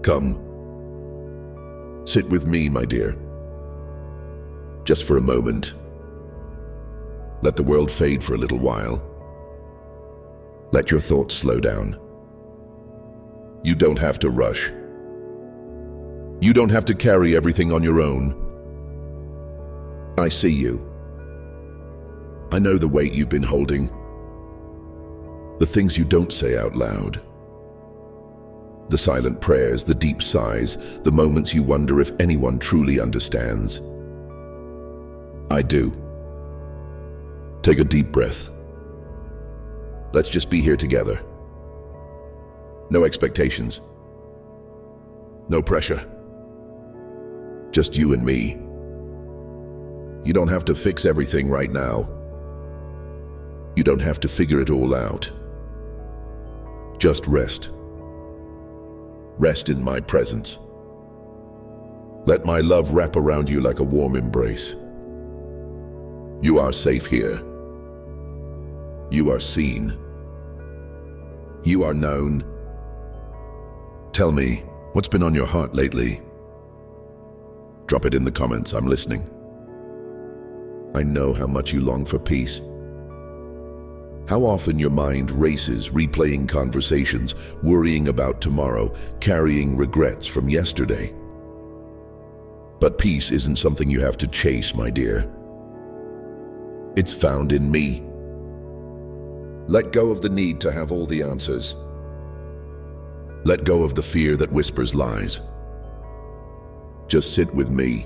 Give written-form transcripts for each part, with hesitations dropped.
Come. Sit with me, my dear. Just for a moment. Let the world fade for a little while. Let your thoughts slow down. You don't have to rush. You don't have to carry everything on your own. I see you. I know the weight you've been holding. The things you don't say out loud. The silent prayers, the deep sighs, the moments you wonder if anyone truly understands. I do. Take a deep breath. Let's just be here together. No expectations. No pressure. Just you and me. You don't have to fix everything right now. You don't have to figure it all out. Just rest. Rest in my presence. Let my love wrap around you like a warm embrace. You are safe here. You are seen. You are known. Tell me, what's been on your heart lately? Drop it in the comments, I'm listening. I know how much you long for peace. How often your mind races, replaying conversations, worrying about tomorrow, carrying regrets from yesterday. But peace isn't something you have to chase, my dear. It's found in me. Let go of the need to have all the answers. Let go of the fear that whispers lies. Just sit with me.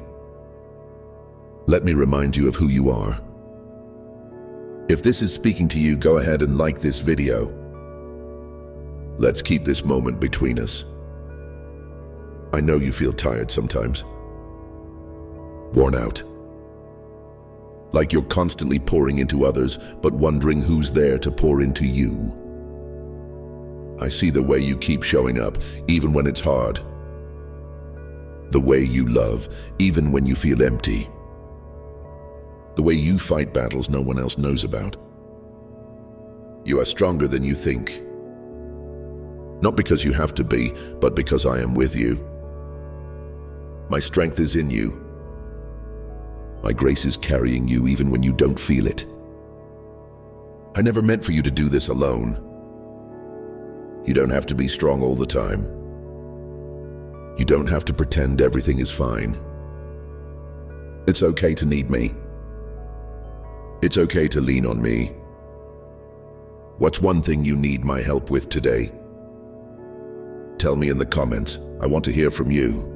Let me remind you of who you are. If this is speaking to you, go ahead and like this video. Let's keep this moment between us. I know you feel tired sometimes. Worn out. Like you're constantly pouring into others, but wondering who's there to pour into you. I see the way you keep showing up, even when it's hard. The way you love, even when you feel empty. The way you fight battles no one else knows about. You are stronger than you think. Not because you have to be, but because I am with you. My strength is in you. My grace is carrying you even when you don't feel it. I never meant for you to do this alone. You don't have to be strong all the time. You don't have to pretend everything is fine. It's okay to need me. It's okay to lean on me. What's one thing you need my help with today? Tell me in the comments. I want to hear from you.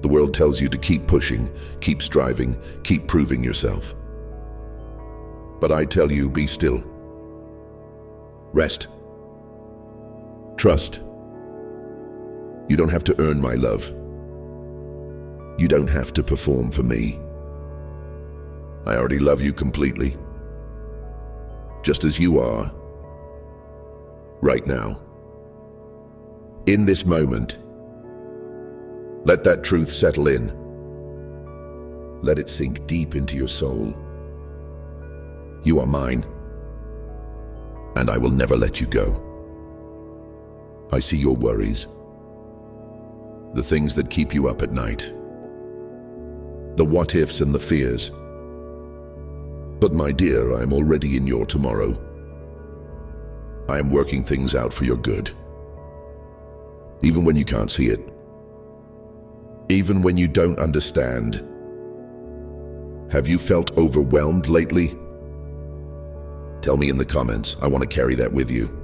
The world tells you to keep pushing, keep striving, keep proving yourself. But I tell you, be still. Rest. Trust. You don't have to earn my love. You don't have to perform for me. I already love you completely. Just as you are. Right now. In this moment. Let that truth settle in. Let it sink deep into your soul. You are mine. And I will never let you go. I see your worries. The things that keep you up at night. The what-ifs and the fears. But my dear, I am already in your tomorrow. I am working things out for your good. Even when you can't see it. Even when you don't understand. Have you felt overwhelmed lately? Tell me in the comments. I want to carry that with you.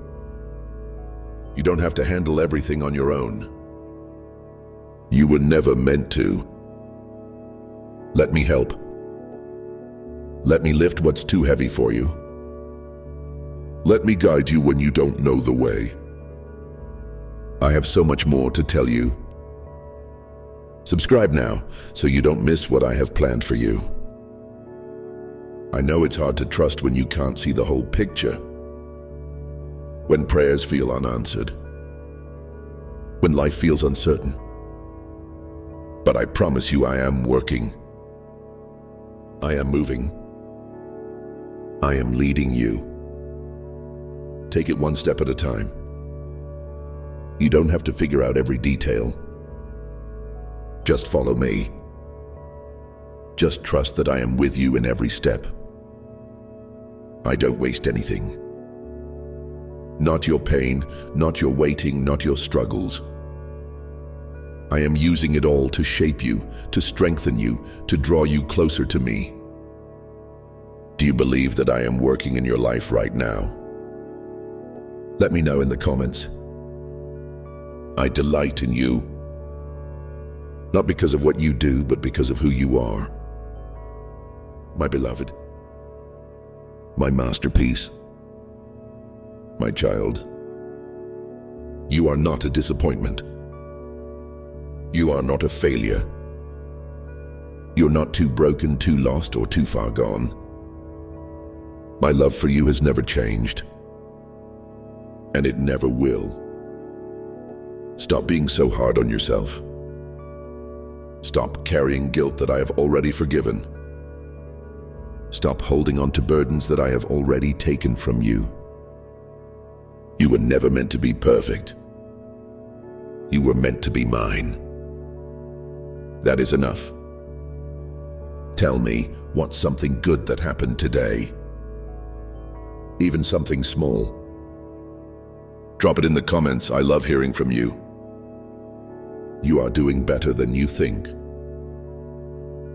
You don't have to handle everything on your own. You were never meant to. Let me help. Let me lift what's too heavy for you. Let me guide you when you don't know the way. I have so much more to tell you. Subscribe now so you don't miss what I have planned for you. I know it's hard to trust when you can't see the whole picture. When prayers feel unanswered. When life feels uncertain. But I promise you I am working. I am moving. I am leading you. Take it one step at a time. You don't have to figure out every detail. Just follow me. Just trust that I am with you in every step. I don't waste anything. Not your pain, not your waiting, not your struggles. I am using it all to shape you, to strengthen you, to draw you closer to me. Do you believe that I am working in your life right now? Let me know in the comments. I delight in you. Not because of what you do, but because of who you are. My beloved. My masterpiece. My child. You are not a disappointment. You are not a failure. You're not too broken, too lost, or too far gone. My love for you has never changed. And it never will. Stop being so hard on yourself. Stop carrying guilt that I have already forgiven. Stop holding on to burdens that I have already taken from you. You were never meant to be perfect. You were meant to be mine. That is enough. Tell me what's something good that happened today. Even something small. Drop it in the comments. I love hearing from you. You are doing better than you think.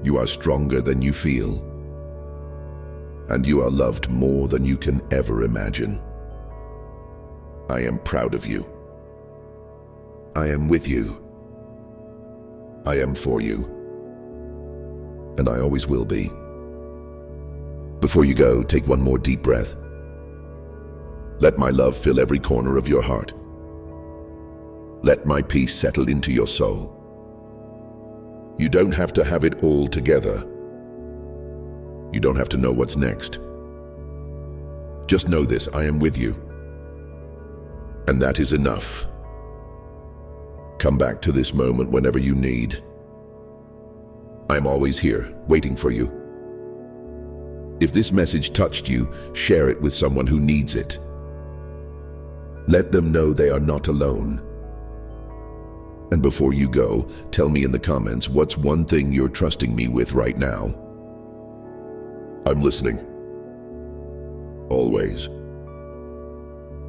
You are stronger than you feel. And you are loved more than you can ever imagine. I am proud of you. I am with you. I am for you. And I always will be. Before you go, take one more deep breath. Let my love fill every corner of your heart. Let my peace settle into your soul. You don't have to have it all together. You don't have to know what's next. Just know this, I am with you. And that is enough. Come back to this moment whenever you need. I'm always here, waiting for you. If this message touched you, share it with someone who needs it. Let them know they are not alone. And before you go, tell me in the comments what's one thing you're trusting me with right now. I'm listening. Always.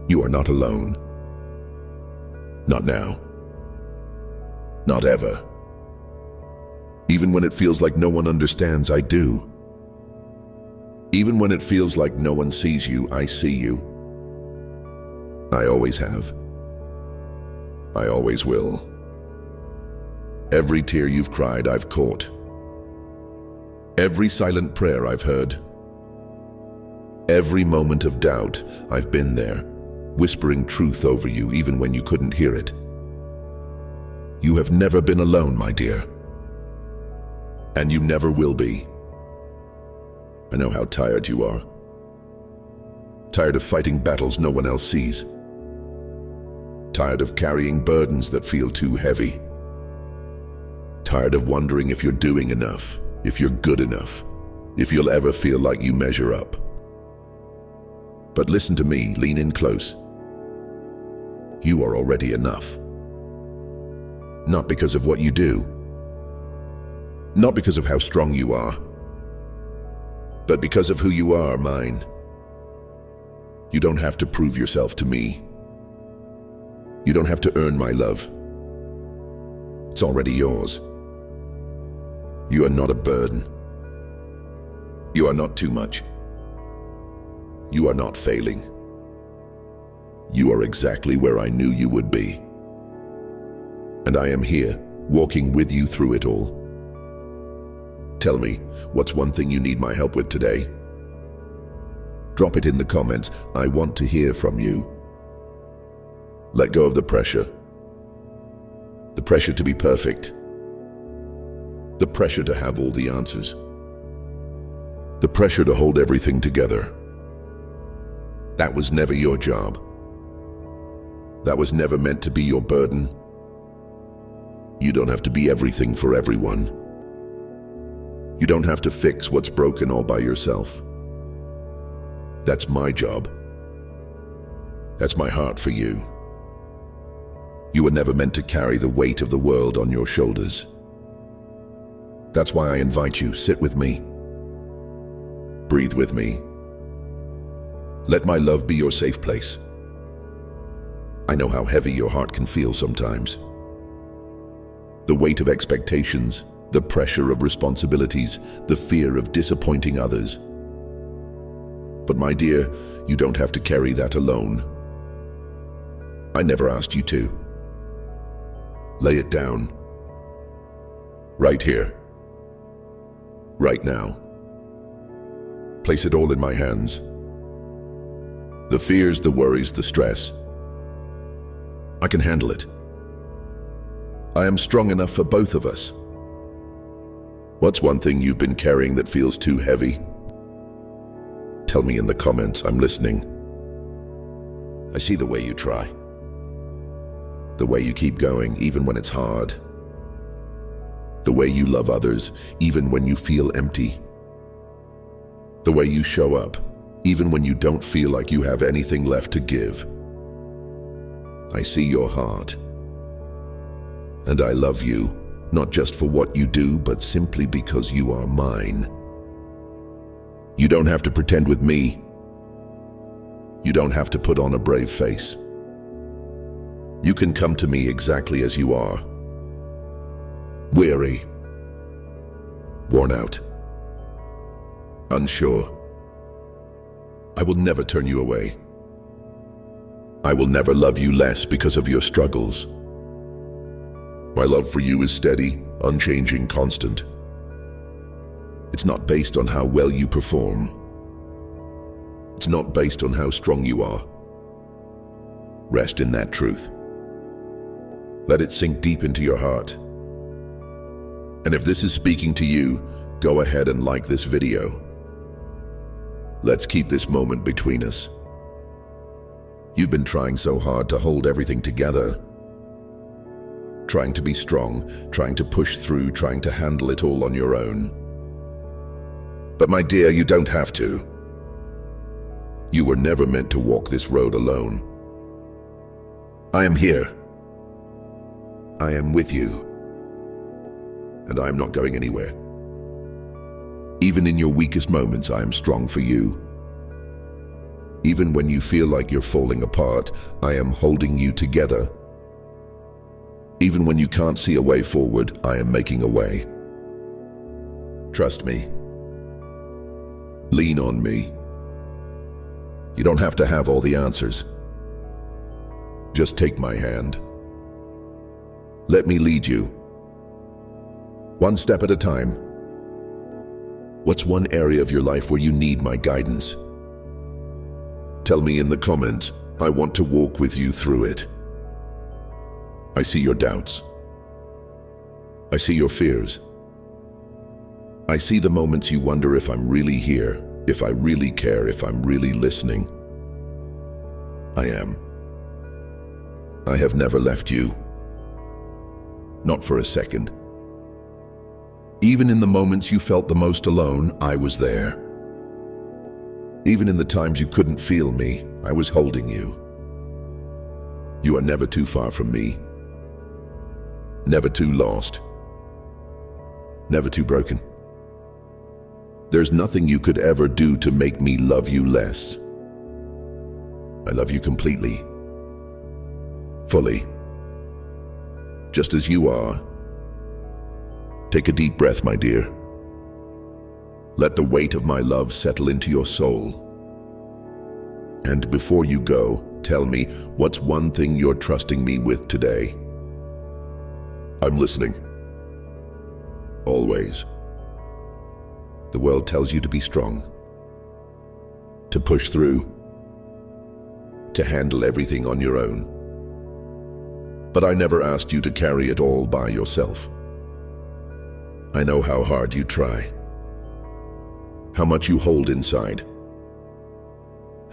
You are not alone. Not now. Not ever. Even when it feels like no one understands, I do. Even when it feels like no one sees you, I see you. I always have. I always will. Every tear you've cried, I've caught. Every silent prayer I've heard. Every moment of doubt, I've been there, whispering truth over you even when you couldn't hear it. You have never been alone, my dear. And you never will be. I know how tired you are. Tired of fighting battles no one else sees. Tired of carrying burdens that feel too heavy. Tired of wondering if you're doing enough, if you're good enough, if you'll ever feel like you measure up. But listen to me, lean in close. You are already enough. Not because of what you do, not because of how strong you are, but because of who you are, mine. You don't have to prove yourself to me. You don't have to earn my love. It's already yours. You are not a burden. You are not too much. You are not failing. You are exactly where I knew you would be. And I am here, walking with you through it all. Tell me, what's one thing you need my help with today? Drop it in the comments. I want to hear from you. Let go of the pressure. The pressure to be perfect. The pressure to have all the answers. The pressure to hold everything together. That was never your job. That was never meant to be your burden. You don't have to be everything for everyone. You don't have to fix what's broken all by yourself. That's my job. That's my heart for you. You were never meant to carry the weight of the world on your shoulders. That's why I invite you, sit with me. Breathe with me. Let my love be your safe place. I know how heavy your heart can feel sometimes. The weight of expectations, the pressure of responsibilities, the fear of disappointing others. But my dear, you don't have to carry that alone. I never asked you to. Lay it down. Right here. Right now. Place it all in my hands. The fears, the worries, the stress. I can handle it. I am strong enough for both of us. What's one thing you've been carrying that feels too heavy? Tell me in the comments, I'm listening. I see the way you try. The way you keep going, even when it's hard. The way you love others, even when you feel empty. The way you show up, even when you don't feel like you have anything left to give. I see your heart. And I love you, not just for what you do, but simply because you are mine. You don't have to pretend with me. You don't have to put on a brave face. You can come to me exactly as you are. Weary. Worn out. Unsure. I will never turn you away. I will never love you less because of your struggles. My love for you is steady, unchanging, constant. It's not based on how well you perform. It's not based on how strong you are. Rest in that truth. Let it sink deep into your heart. And if this is speaking to you, go ahead and like this video. Let's keep this moment between us. You've been trying so hard to hold everything together. Trying to be strong, trying to push through, trying to handle it all on your own. But my dear, you don't have to. You were never meant to walk this road alone. I am here. I am with you. And I am not going anywhere. Even in your weakest moments, I am strong for you. Even when you feel like you're falling apart, I am holding you together. Even when you can't see a way forward, I am making a way. Trust me. Lean on me. You don't have to have all the answers. Just take my hand. Let me lead you. One step at a time. What's one area of your life where you need my guidance? Tell me in the comments. I want to walk with you through it. I see your doubts. I see your fears. I see the moments you wonder if I'm really here, if I really care, if I'm really listening. I am. I have never left you. Not for a second. Even in the moments you felt the most alone, I was there. Even in the times you couldn't feel me, I was holding you. You are never too far from me. Never too lost. Never too broken. There's nothing you could ever do to make me love you less. I love you completely. Fully. Just as you are. Take a deep breath, my dear. Let the weight of my love settle into your soul. And before you go, tell me, what's one thing you're trusting me with today? I'm listening. Always. The world tells you to be strong, to push through, to handle everything on your own. But I never asked you to carry it all by yourself. I know how hard you try, how much you hold inside,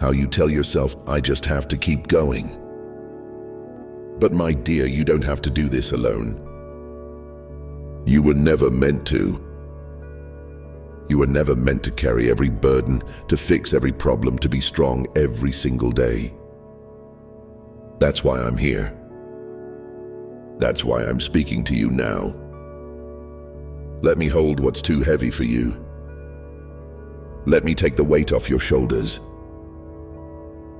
how you tell yourself, I just have to keep going. But my dear, you don't have to do this alone. You were never meant to. You were never meant to carry every burden, to fix every problem, to be strong every single day. That's why I'm here. That's why I'm speaking to you now. Let me hold what's too heavy for you. Let me take the weight off your shoulders.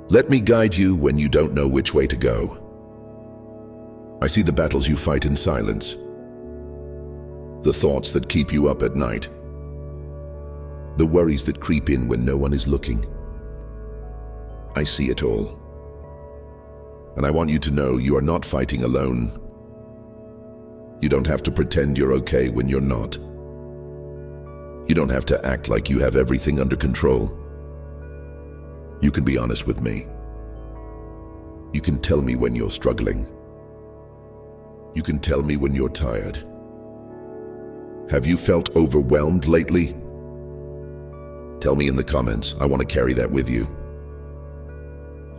Let me guide you when you don't know which way to go. I see the battles you fight in silence, the thoughts that keep you up at night, the worries that creep in when no one is looking. I see it all. And I want you to know you are not fighting alone. You don't have to pretend you're okay when you're not. You don't have to act like you have everything under control. You can be honest with me. You can tell me when you're struggling. You can tell me when you're tired. Have you felt overwhelmed lately? Tell me in the comments. I want to carry that with you.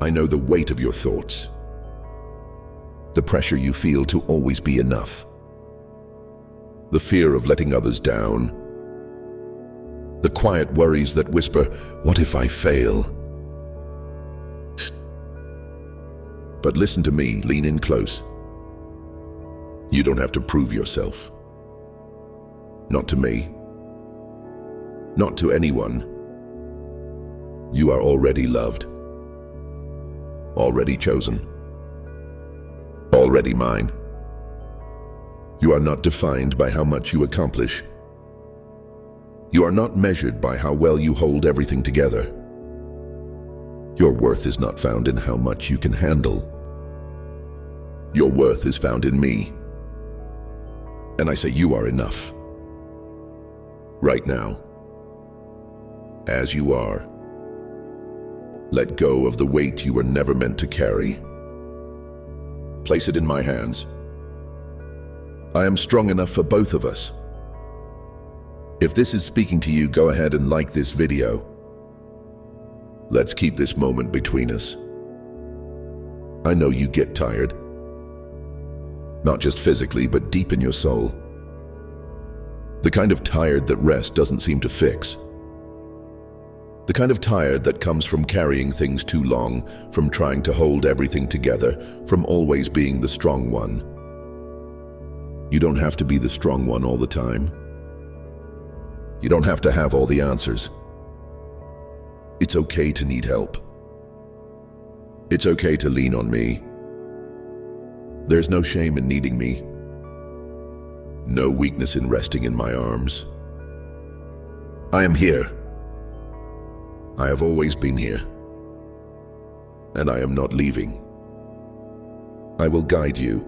I know the weight of your thoughts, the pressure you feel to always be enough, the fear of letting others down, the quiet worries that whisper, "What if I fail?" But listen to me, lean in close. You don't have to prove yourself. Not to me. Not to anyone. You are already loved. Already chosen. Already mine. You are not defined by how much you accomplish. You are not measured by how well you hold everything together. Your worth is not found in how much you can handle. Your worth is found in me. And I say you are enough. Right now. As you are. Let go of the weight you were never meant to carry. Place it in my hands. I am strong enough for both of us. If this is speaking to you, go ahead and like this video. Let's keep this moment between us. I know you get tired. Not just physically, but deep in your soul. The kind of tired that rest doesn't seem to fix. The kind of tired that comes from carrying things too long, from trying to hold everything together, from always being the strong one. You don't have to be the strong one all the time. You don't have to have all the answers. It's okay to need help. It's okay to lean on me. There's no shame in needing me. No weakness in resting in my arms. I am here. I have always been here. And I am not leaving. I will guide you.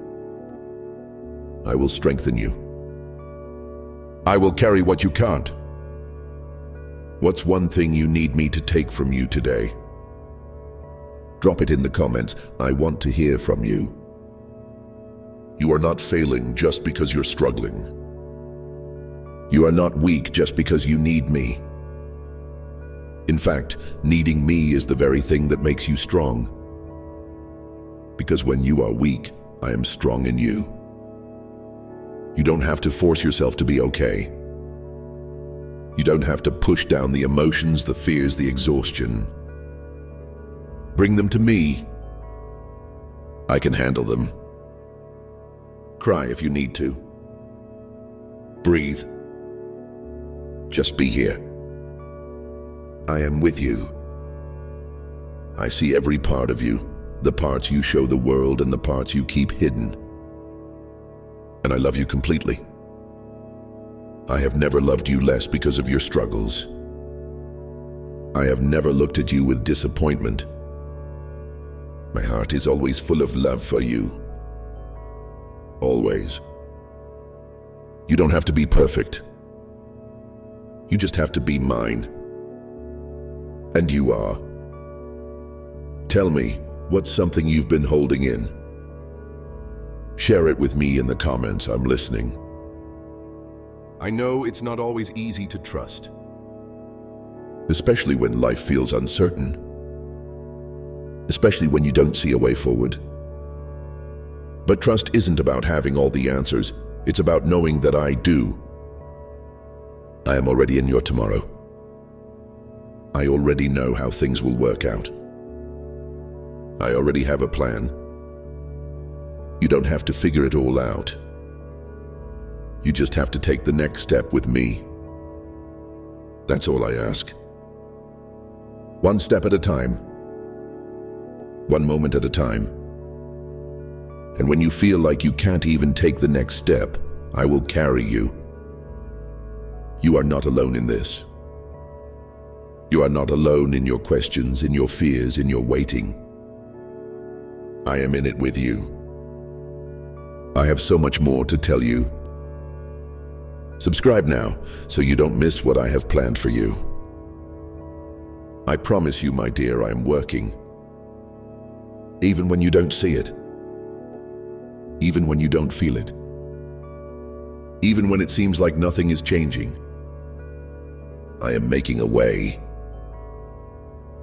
I will strengthen you. I will carry what you can't. What's one thing you need me to take from you today? Drop it in the comments. I want to hear from you. You are not failing just because you're struggling. You are not weak just because you need me. In fact, needing me is the very thing that makes you strong. Because when you are weak, I am strong in you. You don't have to force yourself to be okay. You don't have to push down the emotions, the fears, the exhaustion. Bring them to me. I can handle them. Cry if you need to. Breathe. Just be here. I am with you. I see every part of you, the parts you show the world and the parts you keep hidden. And I love you completely. I have never loved you less because of your struggles. I have never looked at you with disappointment. My heart is always full of love for you. Always. You don't have to be perfect. You just have to be mine. And you are. Tell me, what's something you've been holding in? Share it with me in the comments. I'm listening. I know it's not always easy to trust, especially when life feels uncertain, especially when you don't see a way forward. But trust isn't about having all the answers. It's about knowing that I do. I am already in your tomorrow. I already know how things will work out. I already have a plan. You don't have to figure it all out. You just have to take the next step with me. That's all I ask. One step at a time. One moment at a time. And when you feel like you can't even take the next step, I will carry you. You are not alone in this. You are not alone in your questions, in your fears, in your waiting. I am in it with you. I have so much more to tell you. Subscribe now so you don't miss what I have planned for you. I promise you, my dear, I am working. Even when you don't see it. Even when you don't feel it. Even when it seems like nothing is changing. I am making a way.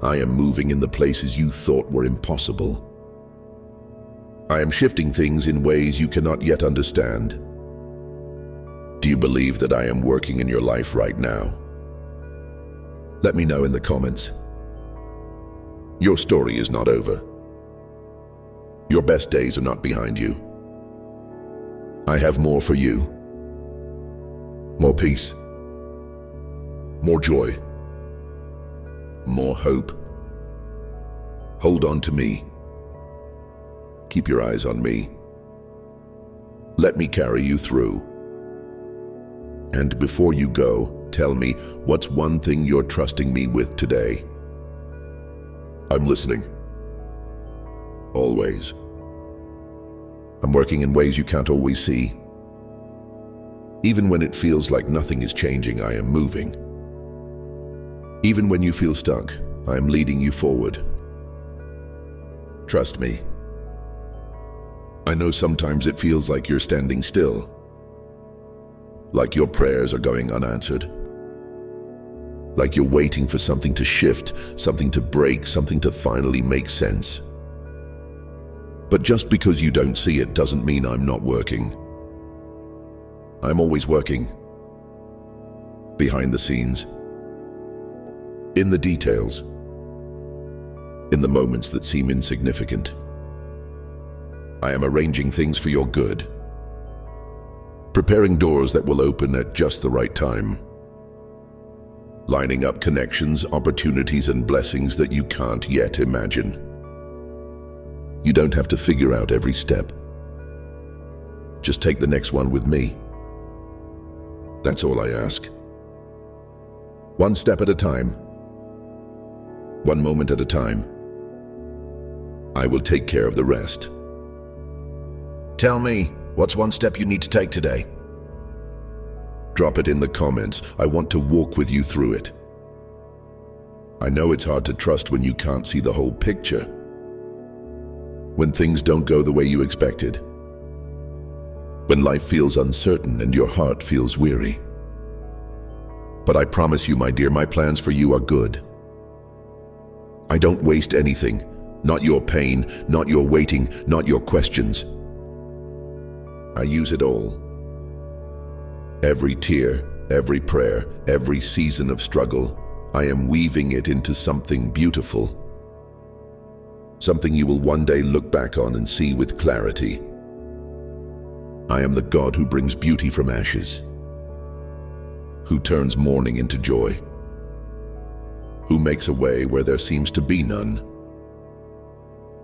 I am moving in the places you thought were impossible. I am shifting things in ways you cannot yet understand. Do you believe that I am working in your life right now? Let me know in the comments. Your story is not over. Your best days are not behind you. I have more for you. More peace. More joy. More hope. Hold on to me. Keep your eyes on me. Let me carry you through. And before you go, tell me, what's one thing you're trusting me with today? I'm listening. Always. I'm working in ways you can't always see. Even when it feels like nothing is changing, I am moving. Even when you feel stuck, I am leading you forward. Trust me. I know sometimes it feels like you're standing still. Like your prayers are going unanswered. Like you're waiting for something to shift, something to break, something to finally make sense. But just because you don't see it doesn't mean I'm not working. I'm always working. Behind the scenes. In the details. In the moments that seem insignificant. I am arranging things for your good. Preparing doors that will open at just the right time. Lining up connections, opportunities, and blessings that you can't yet imagine. You don't have to figure out every step. Just take the next one with me. That's all I ask. One step at a time. One moment at a time. I will take care of the rest. Tell me, what's one step you need to take today? Drop it in the comments. I want to walk with you through it. I know it's hard to trust when you can't see the whole picture. When things don't go the way you expected. When life feels uncertain and your heart feels weary. But I promise you, my dear, my plans for you are good. I don't waste anything. Not your pain, not your waiting, not your questions. I use it all. Every tear, every prayer, every season of struggle, I am weaving it into something beautiful. Something you will one day look back on and see with clarity. I am the God who brings beauty from ashes. Who turns mourning into joy. Who makes a way where there seems to be none.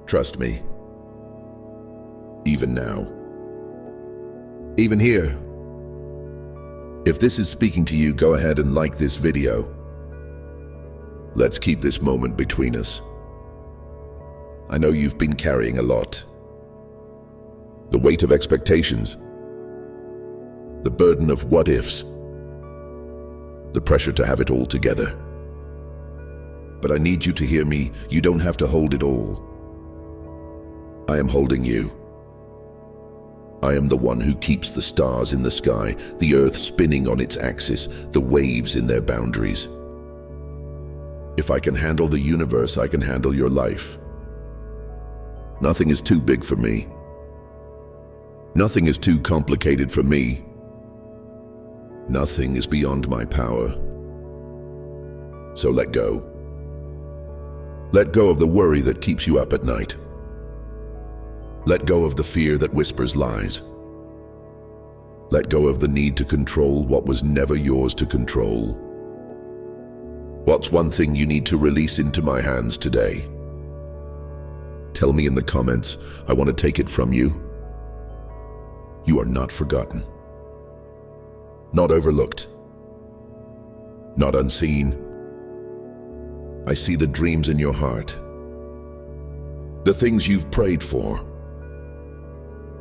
Trust me. Even now. Even here. If this is speaking to you, go ahead and like this video. Let's keep this moment between us. I know you've been carrying a lot. The weight of expectations. The burden of what ifs. The pressure to have it all together. But I need you to hear me. You don't have to hold it all. I am holding you. I am the one who keeps the stars in the sky, the earth spinning on its axis, the waves in their boundaries. If I can handle the universe, I can handle your life. Nothing is too big for me. Nothing is too complicated for me. Nothing is beyond my power. So let go. Let go of the worry that keeps you up at night. Let go of the fear that whispers lies. Let go of the need to control what was never yours to control. What's one thing you need to release into my hands today? Tell me in the comments. I want to take it from you. You are not forgotten. Not overlooked. Not unseen. I see the dreams in your heart. The things you've prayed for.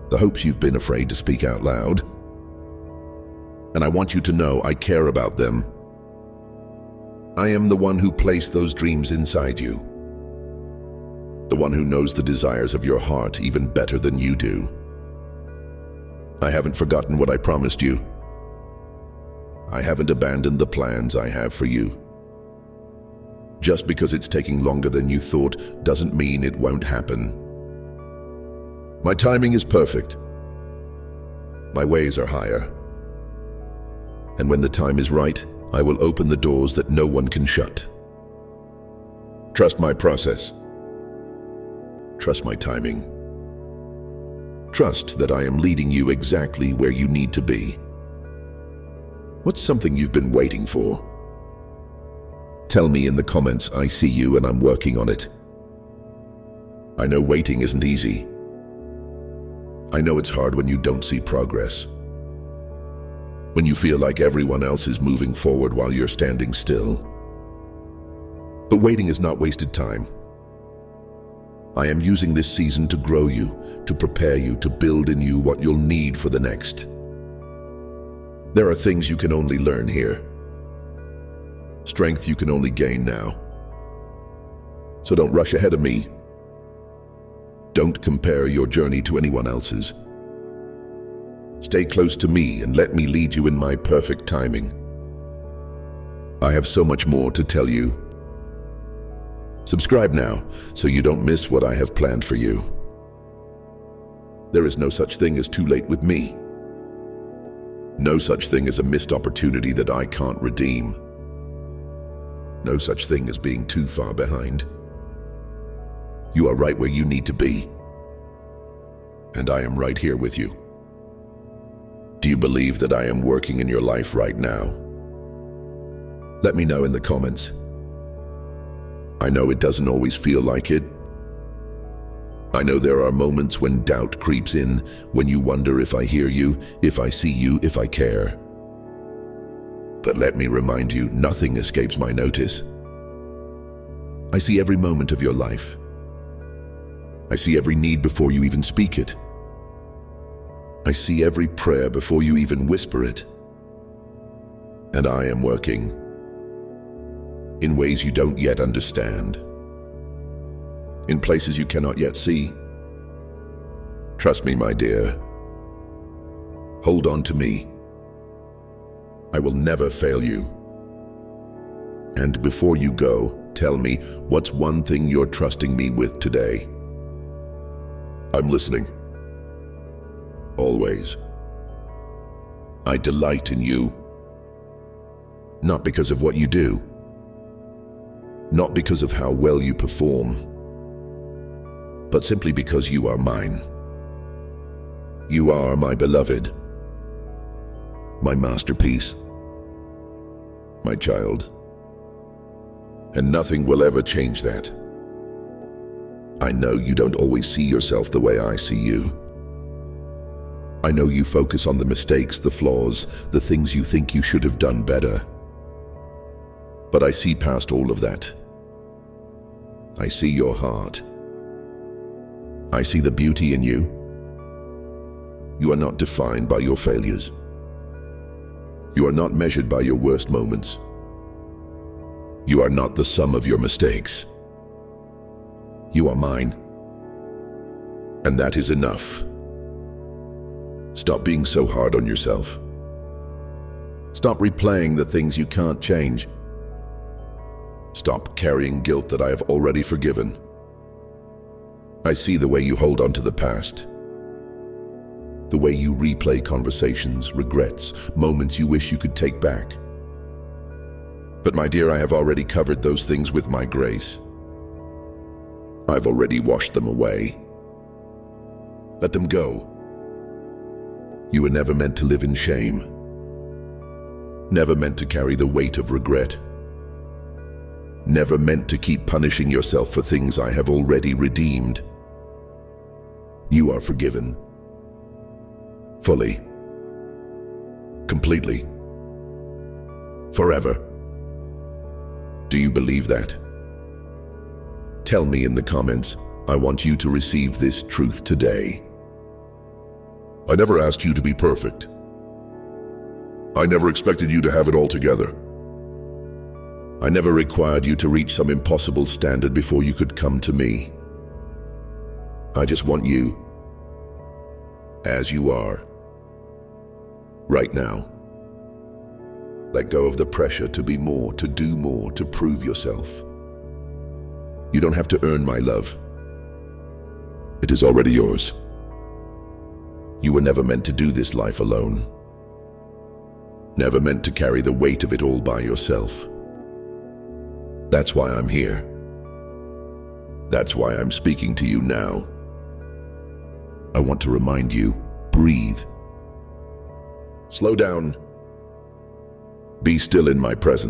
The hopes you've been afraid to speak out loud. And I want you to know I care about them. I am the one who placed those dreams inside you. The one who knows the desires of your heart even better than you do. I haven't forgotten what I promised you. I haven't abandoned the plans I have for you. Just because it's taking longer than you thought doesn't mean it won't happen. My timing is perfect. My ways are higher. And when the time is right, I will open the doors that no one can shut. Trust my process. Trust my timing. Trust that I am leading you exactly where you need to be. What's something you've been waiting for? Tell me in the comments. I see you and I'm working on it. I know waiting isn't easy. I know it's hard when you don't see progress. When you feel like everyone else is moving forward while you're standing still. But waiting is not wasted time. I am using this season to grow you, to prepare you, to build in you what you'll need for the next. There are things you can only learn here. Strength you can only gain now. So don't rush ahead of me. Don't compare your journey to anyone else's. Stay close to me and let me lead you in my perfect timing. I have so much more to tell you. Subscribe now so you don't miss what I have planned for you. There is no such thing as too late with me. No such thing as a missed opportunity that I can't redeem. No such thing as being too far behind. You are right where you need to be. And I am right here with you. Do you believe that I am working in your life right now? Let me know in the comments. I know it doesn't always feel like it. I know there are moments when doubt creeps in, when you wonder if I hear you, if I see you, if I care. But let me remind you, nothing escapes my notice. I see every moment of your life. I see every need before you even speak it. I see every prayer before you even whisper it. And I am working in ways you don't yet understand, in places you cannot yet see. Trust me, my dear. Hold on to me. I will never fail you. And before you go, tell me, what's one thing you're trusting me with today? I'm listening. Always. I delight in you. Not because of what you do. Not because of how well you perform. But simply because you are mine. You are my beloved. My masterpiece. My child. And nothing will ever change that. I know you don't always see yourself the way I see you. I know you focus on the mistakes, the flaws, the things you think you should have done better. But I see past all of that. I see your heart. I see the beauty in you. You are not defined by your failures. You are not measured by your worst moments. You are not the sum of your mistakes. You are mine. And that is enough. Stop being so hard on yourself. Stop replaying the things you can't change. Stop carrying guilt that I have already forgiven. I see the way you hold on to the past. The way you replay conversations, regrets, moments you wish you could take back. But my dear, I have already covered those things with my grace. I've already washed them away. Let them go. You were never meant to live in shame. Never meant to carry the weight of regret. Never meant to keep punishing yourself for things I have already redeemed. You are forgiven. Fully. Completely. Forever. Do you believe that? Tell me in the comments. I want you to receive this truth today. I never asked you to be perfect. I never expected you to have it all together. I never required you to reach some impossible standard before you could come to me. I just want you, as you are, right now. Let go of the pressure to be more, to do more, to prove yourself. You don't have to earn my love. It is already yours. You were never meant to do this life alone. Never meant to carry the weight of it all by yourself. That's why I'm here. That's why I'm speaking to you now. I want to remind you, breathe. Slow down. Be still in my presence.